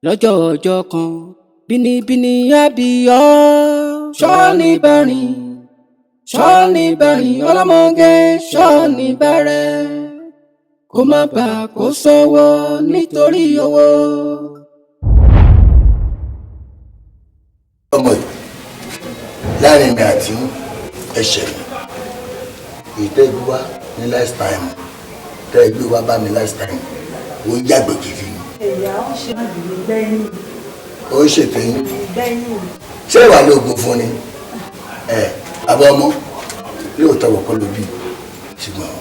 lọ́jọ́ ọjọ́ kan bínibíní àbíyọ́ ṣọ́ọ̀nì bẹ̀rìn ọlọ́mọge ṣọ́ọ̀nì bẹ̀rẹ̀ kó má bàa kó sọ́wọ́ nítorí owó. ọmọ yìí láàrin mi àti ẹ̀ṣẹ̀ mi ìtẹ́gbẹ́ wa ní last time tẹ́gbẹ́ wa bá mi last time ó yàgbé kìfì ni. ẹ̀yà ó ṣe àgbègbè gbẹ́yìn. ó ṣètò yín. gbẹ́yìn. ṣé ìwà lóògùn fún ni àbọ̀ ọmọ lóòótọ́ wọ̀ kọ́ ló bí ṣùgbọ́n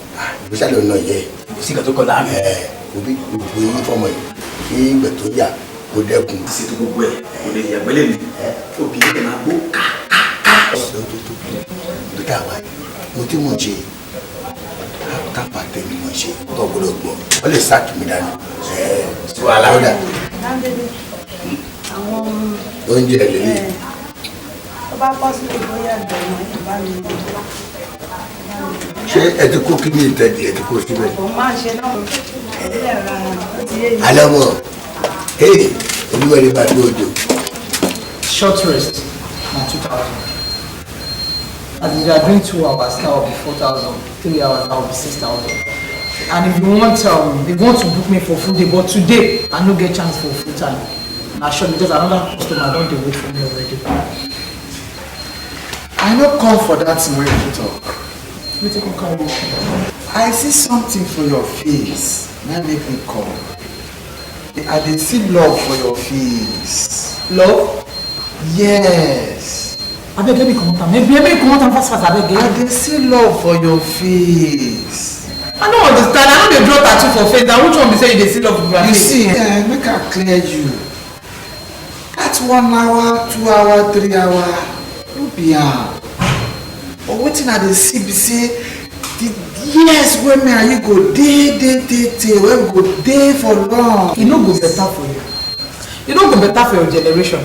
ìgbésẹ̀ ló ná yẹ. síkà tó kọ́ láàmì. òbí gbogbo yín fọmọ yìí kí ìgbẹ́ tó yà kó dẹ́kun. ṣètò gbogbo ẹ̀ kò lè yàgbẹ́lẹ̀ mi òbí ẹ̀ máa gbó káàkáà. ọ̀sẹ̀ tó tóbi tó dà wá mo tí mo ṣe kápá tẹ̀mí mo ṣe gbọ́gbọ́dọ̀ gbọ́ ọ lè sáàkì mi dání. wàhálà ọ̀dà oúnjẹ lélẹ̀. tó bá pọ́ sí ìgbóyà ìgbọ̀nà ìbá mi. ṣé ẹ ti kó kí ní ìtẹ́jì ẹ ti kó síbẹ̀. mo máa ṣe náà ilé ẹ̀rọ àti èyí. alẹ́ mọ̀ olúwẹ̀rẹ̀ bá dé òjò. Short rest na 2,000. As if you are doing 2 hours, that will be 4,000. 3 hours, that will be 6,000. And if you want to book me for full day, but today I no get chance for full time. Na sure because another customer don dey wait for me already. I no come for that thing wey you talk. Wetin go carry you? I see something for your face. Na make me come. I dey see love for your face. Love? Yes. Abeg let me comot am. Maybe make comot am fast abeg. I dey see love for your face. I no understand. I no dey draw tattoo for face. Na which one be say you dey see love for your face? You see, make I clear you. That 1 hour, 2 hour, 3 hour, no be am. But wetin I dey see be say the years wey me and you go dey wey we go dey for long. E no go better for you. E no go better for your generation.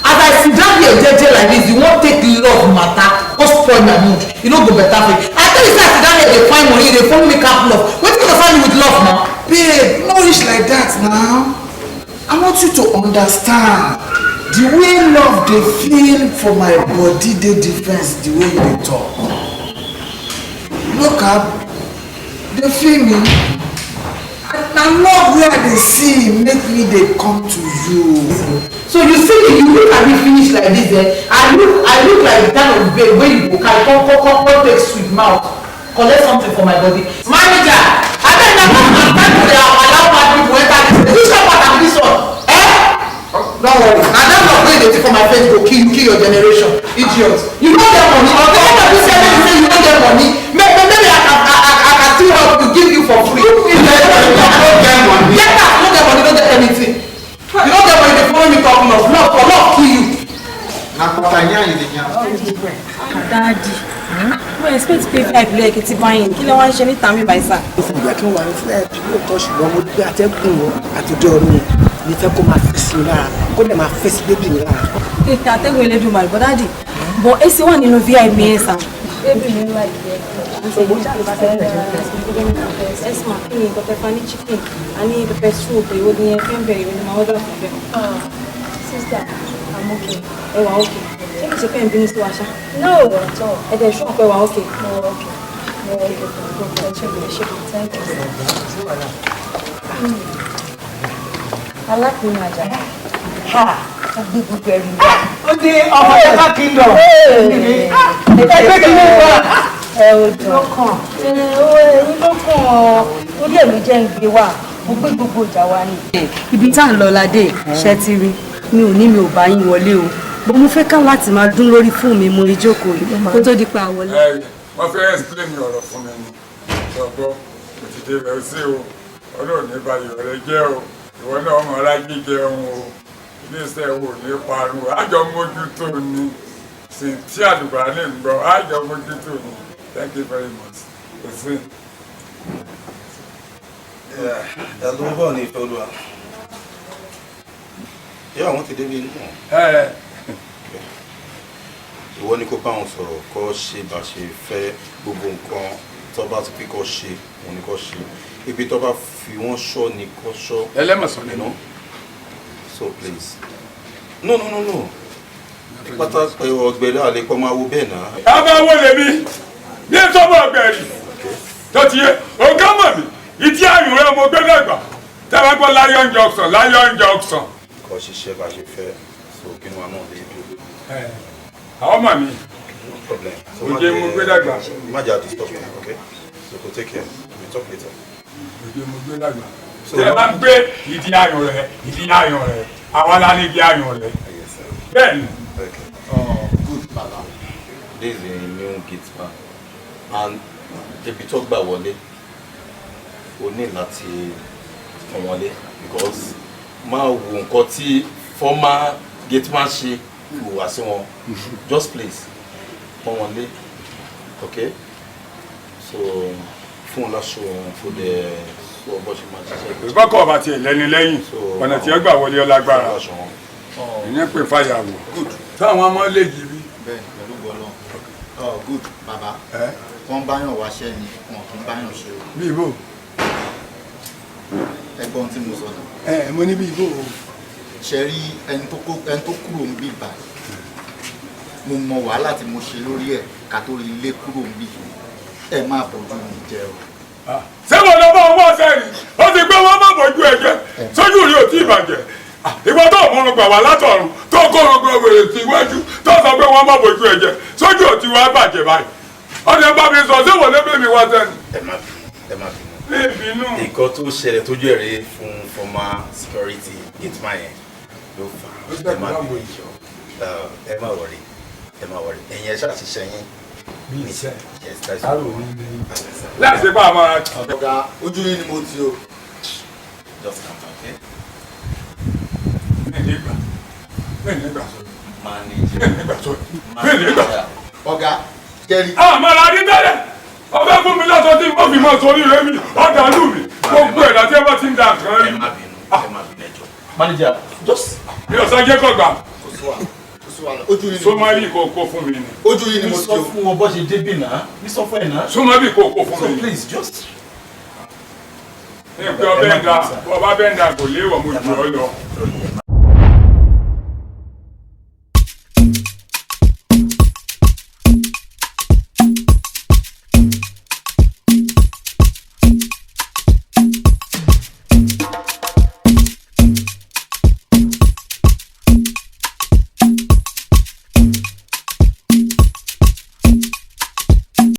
As I sit down here jeje like this, you wan take love matter go spoil my mood. E no go better for you. I tell you say I sit down here dey find money, you dey follow me cap love. Wetin go find you with love now? Babe, no reach like that now. I want you to understand. The way love dey feel for my body dey different the way you dey talk. Look up, dey feel me. Na love wey I dey see make me dey come to you. So you see me, you look at me finish like this, I look like the kind of babe wey you go carry come take sweet mouth, collect something for my body. Manager, abeg na come to dey allow bad people enter this place. Which kind part am this one? Don't worry. Na that love wey dey take for my face go kill your generation, idiot. You no get money. Okay, let me say you no get money. Maybe I can still help you, give you for free. You no get money. Get out, no get money, no get anything. You no get money, they follow me talk love. Love for love kill you. Na patanya you dey yarn. Daddy, mo expect pé five lè kí ti báyìí kí ló wá ń ṣe níta mi báyìí sá. ó fún ìgbà kí wọ́n wà ní fúláì bí lóòótọ́ ṣùgbọ́n mo gbé atẹ́gùn wọn àtòjọ́ ọ̀run ní fẹ́ kó máa fèsì mi lára kó lè máa fèsì bébì mi lára. ètò àtẹ́gùn elédùn màlúù bọ́ dáàdì bọ́ èsì wà nínú vip ẹ̀ sá. bébì mi ń wá ìgbẹ́ ẹ̀sìmọ̀ kí ni nǹkan pẹpẹ ní chicken a ní pẹpẹ soup èwo ni ẹ fẹ́ ń bẹ̀rẹ̀ ní ma order fún bẹ́ẹ̀. sister I'm okay. ẹ wà okay. ṣé kìí ṣe pé ń bínú sí wa ṣá. no at all. ẹ dẹ̀ ṣọ́ pé wà okay. mo okay. mo okay. ẹ ṣe bẹ̀rẹ̀ ṣe bẹ̀rẹ̀ thank you. alákùnrin àjà. ha gbé gbogbo ẹrù wá. ó dé ọmọ ẹ̀ka kingdom. ẹgbẹ́ kìíní wá. ẹ ò jọ kàn ẹyin ló kàn ọ orí ẹ̀ ló jẹ́ ń gbé wá mo gbé gbogbo ìjà wa ni. ibi tá à ń lọ ládé ṣe ti rí mi ò ní mi ò bá yín wọlé o bó mo fẹ́ ká láti máa dún lórí fún mi mo rí jókòó yìí kó tó di pa wọlé. wọ́n fẹ́ explain ọ̀rọ̀ fún mi ni ṣọgbọ́ òtítẹ́ rẹ̀ sí o ọlọ́run ní balẹ̀ rẹ̀ jẹ́ o ìwọ náà ọmọ aráyé jẹun o iléeṣẹ́ wo ní parun àjọ mójútó ni sì tí àdùgbà ní gbọ́ àjọ mójútó ni thank you very much. ẹ ló ń bọ̀ ní ìfẹ́ olúwa yẹ àwọn ti débi inú ìwọ ni kó bá wọn sọ̀rọ̀ kó ṣe bá ṣe fẹ́ gbogbo nǹkan tó bá ti kíkọ́ ṣe òun ni kó ṣe ibi tó bá fi wọ́n ṣọ́ ni kó ṣọ́ ẹlẹ́mọ̀sán nínú So please. No. Pátá ọ̀gbẹ̀rẹ̀ àlè kọ́ máa wo bẹ́ẹ̀ náà. A máa wo lèmi ní sọ́mọ́ ọ̀gbẹ̀rì. Tó ti yé, ọ̀gá mọ̀ mi, ìdí àyùn rẹ̀ mo gbé dàgbà. Tẹ́wọ́n gbọ́ Lion Junction. Kọ́ ṣiṣẹ́ bá ṣe fẹ́, so kí ni wọn náà lè dúró. Àwọn mọ̀ mi. No problem. Òjé mo gbé dàgbà. Má jà disturb me, okay? So go take care. We talk later. Òjé mo gbé dàgbà. Tẹ́ bá gbé ìdí àyùn rẹ̀, àwa la ní ìdí àyùn rẹ̀. Bẹ́ẹ̀ni. Okay. Oh, good baba. This is a new gate man. And ibi tó gbà wọlé, o ní láti kàn wọlé because máa wo nǹkan tí former gate man ṣe ìwà sí wọn. Just please, kàn wọlé, okay? So fún láṣọ fún the so bó ṣe máa ṣiṣẹ́. Ìgbọ́kọ̀ ọba tiẹ̀ lẹ́ni lẹ́yìn, ọ̀nà tí ó gbà wọlé ọlágbára. Ìyẹn pè fàyàwó. Táwọn ọmọ lè jí bí. Bẹ́ẹ̀ pẹ̀lú gbọ́lọ́. Good baba. Wọ́n báyàn wáṣẹ́ ni wọn kì í báyàn ṣe o. Bí ibo. Ẹgbọ́n tí mo sọ náà. Mo ní bí ibo. Ṣe rí ẹni tó kúrò ń bí báyìí. Mo mọ wàhálà tí mo ṣe lórí ẹ̀ ká tó lé kúrò ń bí. Ẹ má bójú mi jẹ o. Ṣé mo lọ bá ọwọ́ sẹ́yìn? Ó ti gbé wọn má bójú ẹ jẹ. Sójú rí ò tí ì bàjẹ́. Ìwọ tó mú gbà wá látọ̀run tó kó gbogbo wèrè sí iwájú tó sọ pé wọ́n má bójú ẹ jẹ. Sójú ò tí wá bàjẹ́ báyìí. Ọdẹ bá mi sọ sí wọlé bẹ́ẹ̀ mi wá sẹ́ni. Ẹ má bínú. Ìbínú. Nǹkan tó ṣẹlẹ̀ tójú ẹ̀rẹ́ fún former security gate man yẹn ló fà á. Ẹ má bínú ìjọ. Ẹ má wọrí. Ẹ̀yin ẹ ṣáà ti ṣẹ́yìn. Bí iṣẹ́. Yes, that's Kárò ní ní. Láti bá a máa. Ọ̀gá ojú yín ni mo ti o. Just come back, okay? Bẹ́ẹ̀ni ìgbà sọ. Manager. Ọ̀gá kẹ́rì. Àmàlà ní tẹ́lẹ̀, ọbẹ̀ fún mi lọ́sọ tí mo fi mọ́ sórí rẹ̀ mi, ọ̀dà lù mí, gbogbo ẹ̀dá tí ẹ bá ti ń da nǹkan rí. Ẹ má bínú ẹjọ́. Manager, just. Mi ò sọ jẹ́ kọ̀ gbà. Ojú yín ni mo ti o. Sọmọ́bì kò kó fún mi ni. Ojú yín ni mo ti sọ o. fún wọn bó ṣe débì náà. Mi sọ fún ẹ náà. Sọmọ́bì kò kó fún So mi ni. please, just. Ní pé ọbẹ̀ ń da kò léwọ̀ mo jù ọ lọ.